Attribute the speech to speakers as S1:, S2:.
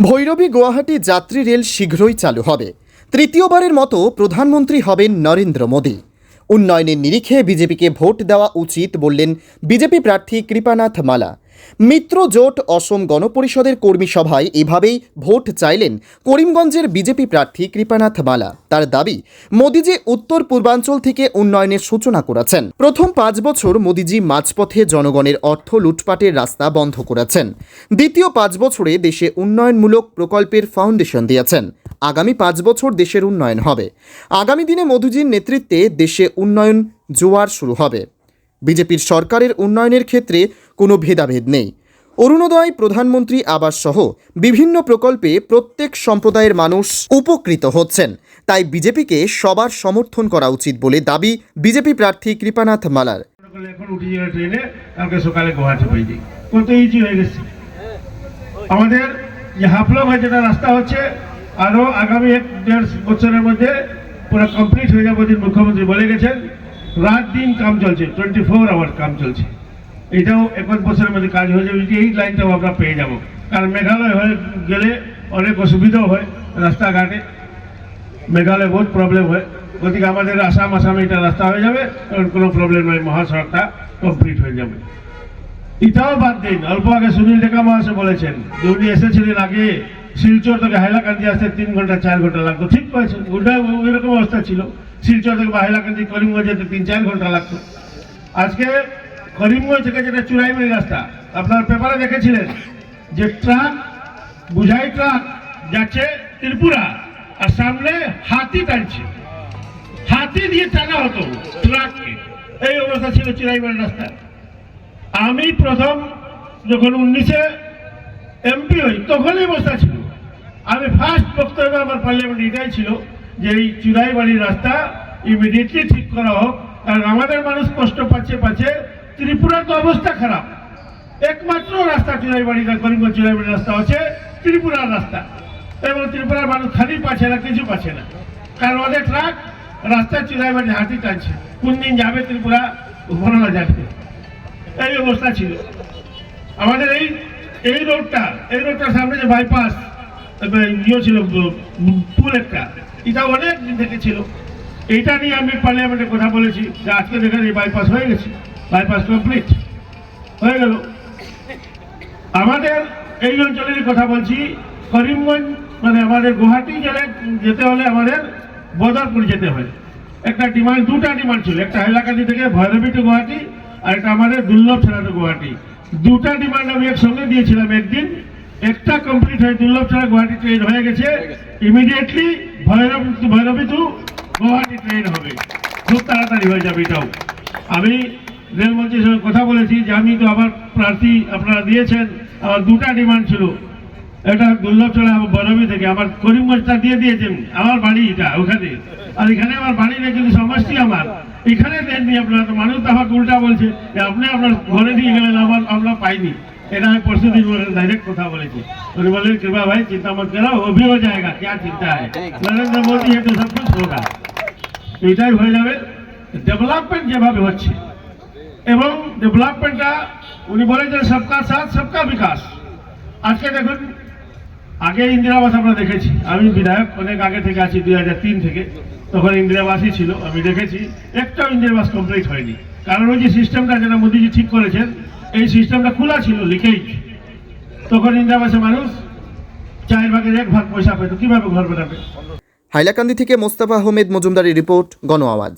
S1: ভৈরবী গুয়াহাটি যাত্রী রেল শীঘ্রই চালু হবে। তৃতীয়বারের মতো প্রধানমন্ত্রী হবেন নরেন্দ্র মোদী। উন্নয়নের নিরিখে বিজেপিকে ভোট দেওয়া উচিত বললেন বিজেপি প্রার্থী কৃপানাথ মালা। মিত্র জোট অসম গণপরিষদের কর্মী সভায় এভাবেই ভোট চাইলেন করিমগঞ্জের বিজেপি প্রার্থী কৃপানাথ মালা। তার দাবি, মোদীজি উত্তর পূর্বাঞ্চল থেকে উন্নয়নের সূচনা করেছেন। প্রথম 5 বছর মোদীজি মাঝপথে জনগণের অর্থ লুটপাটের রাস্তা বন্ধ করেছেন। দ্বিতীয় 5 বছরে দেশে উন্নয়নমূলক প্রকল্পের ফাউন্ডেশন দিয়েছেন। আগামী 5 বছর দেশের উন্নয়ন হবে। আগামী দিনে মোদীজির নেতৃত্বে দেশে উন্নয়ন জোয়ার শুরু হবে। বিজেপির সরকারের উন্নয়নের ক্ষেত্রে কোনো ভেদাভেদ নেই। অরুণোদয়, প্রধানমন্ত্রী আবাস সহ বিভিন্ন প্রকল্পে প্রত্যেক সম্প্রদায়ের মানুষ উপকৃত হচ্ছেন। তাই বিজেপিকে সবার সমর্থন করা উচিত বলে দাবি বিজেপি প্রার্থী কৃপানাথ মালার।
S2: এখন উঠে যাওয়া ট্রেনে কালকে সকালে গুয়াহাটি হয়ে যাই, কত ইজি হয়ে গেছে। আমাদের যে হাফলং হয়ে যেটা রাস্তা হচ্ছে, আরো আগামী 1-1.5 বছরের মধ্যে পুরো কমপ্লিট হয়ে যাবে। মুখ্যমন্ত্রী বলে গেছেন রাত দিন কাম চলছে, 24 আওয়ার কাম চলছে। এটাও 1 বছরের মধ্যে কাজ হয়ে যাবে। এই লাইনটাও আমরা পেয়ে যাব, কারণ মেঘালয় হয়ে গেলে অনেক অসুবিধাও হয় রাস্তাঘাটে। মেঘালয় বহুত প্রবলেম হয়, গতিকে আমাদের আসামে এটা রাস্তা হয়ে যাবে, তখন কোনো প্রবলেম নয়, মহাসড়কটা কমপ্লিট হয়ে যাবে। এটাও বাদ দিন, অল্প আগে সুনীল টেকা মহাশয় বলেছেন যে উনি এসেছিলেন আগে শিলচর থেকে হাইলাকান্দি আসতে 3 ঘন্টা 4 ঘন্টা লাগতো। ঠিক করেছেন, ওটা ওইরকম অবস্থা ছিল। শিলচর থেকে হাইলাকান্দি করিমগঞ্জ যেতে 3-4 ঘন্টা লাগতো। আজকে করিমগঞ্জ থেকে যেটা চুরাইবাড়ি রাস্তা, আপনার পেপারে দেখেছিলেন যে ট্রাক, বুঝাই ট্রাক যাচ্ছে ত্রিপুরা, আর সামনে হাতি টানছে, হাতি দিয়ে টানা হতো ট্রাককে। এই অবস্থা ছিল চুরাইবাড়ি রাস্তা। আমি প্রথম যখন 19-এ এমপি হই, তখন এই অবস্থা ছিল। আমি ফার্স্ট বক্তব্য আমার পার্লামেন্ট এটাই ছিল যে এই চুরাইবাড়ির রাস্তা ইমিডিয়েটলি ঠিক করা হোক, কারণ আমাদের মানুষ কষ্ট পাচ্ছে। ত্রিপুরার তো অবস্থা খারাপ। একমাত্র রাস্তা চুরাইবাড়িটা, করিমগঞ্জ চুরাইবাড়ি রাস্তা হচ্ছে ত্রিপুরার রাস্তা, এবং ত্রিপুরার মানুষ খালি পাচ্ছে না, কিছু পাচ্ছে না, কারণ ওদের ট্রাক রাস্তা চুরাইবাড়ি হাতি টানছে। কোন দিন যাবে ত্রিপুরা বলা যাবে, এই অবস্থা ছিল আমাদের। এই রোডটার সামনে যে বাইপাস ছিল, পুল একটা, এটা অনেক দিন থেকে ছিল। এইটা নিয়ে আমি পার্লামেন্টে কথা বলেছি যে আজকে দেখেন এই বাইপাস হয়ে গেছে, বাইপাস কমপ্লিট হয়ে গেল। আমাদের এই অঞ্চলের কথা বলছি, করিমগঞ্জ মানে আমাদের গুয়াহাটি জেলায় যেতে হলে আমাদের বদরপুর যেতে হয়। একটা ডিমান্ড, 2টা ডিমান্ড ছিল, একটা হাইলাকান্দি থেকে ভৈরবী টু গুয়াহাটি, আর একটা আমাদের দুর্লভ ছাড়া টু গুয়াহাটি। 2টা ডিমান্ড আমি একসঙ্গে দিয়েছিলাম একদিন। একটা কমপ্লিট হয়ে দুর্লভ ছাড়া গুয়াহাটি ট্রেন হয়ে গেছে। ইমিডিয়েটলি ভৈরবী টু গুয়াহাটি ট্রেন হবে, খুব তাড়াতাড়ি হয়ে যাবে। এটাও আমি রেলমন্ত্রীর সঙ্গে কথা বলেছি যে আমি তো আমার প্রার্থী আপনারা দিয়েছেন, আমার 2টা ডিমান্ড ছিল, এটা দুর্লভ ছাড়া ভৈরবী থেকে, আমার করিমগঞ্জটা দিয়ে দিয়েছেন, আমার বাড়ি এটা ওখানে, আর এখানে আমার বাড়ি নেই, কিন্তু সমষ্টি আমার। এখানে দেননি আপনারা, তো মানুষ তো আমাকে উল্টা বলছে যে আপনি আপনার ঘরে দিয়ে গেলেন, আমরা পাইনি। এটা আমি পরশুদিন ডাইরেক্ট কথা বলেছি। উনি বললেন কৃপা ভাই চিন্তা মত করো, অভি হয়ে যায়গা, क्या চিন্তা है, নরেন্দ্র মোদী है तो सब कुछ होगा। এটাই হয়ে যাবে। ডেভেলপমেন্ট যেভাবে হচ্ছে, এবং ডেভেলপমেন্টটা উনি বলেছেন সবকা সাথ সবকা বিকাশ। আজকে দেখুন, আগে ইন্দিরাবাস আমরা দেখেছি, আমি বিধায়ক অনেক আগে থেকে আছি, 2003 থেকে, তখন ইন্দিরাবাসই ছিল। আমি দেখেছি একটাও ইন্দিরাবাস কমপ্লিট হয়নি, কারণ ওই যে সিস্টেমটা যেটা মোদীজি ঠিক করেছেন, এই সিস্টেমটা খোলা ছিল, লিকেজ। তখন ইন্দিরাবাসে মানুষ 4 ভাগের 1 ভাগ পয়সা পেত, কিভাবে ঘর বানাবে।
S1: হাইলাকান্দি থেকে মোস্তফা আহমেদ মজুমদারের রিপোর্ট, গণ আওয়াজ।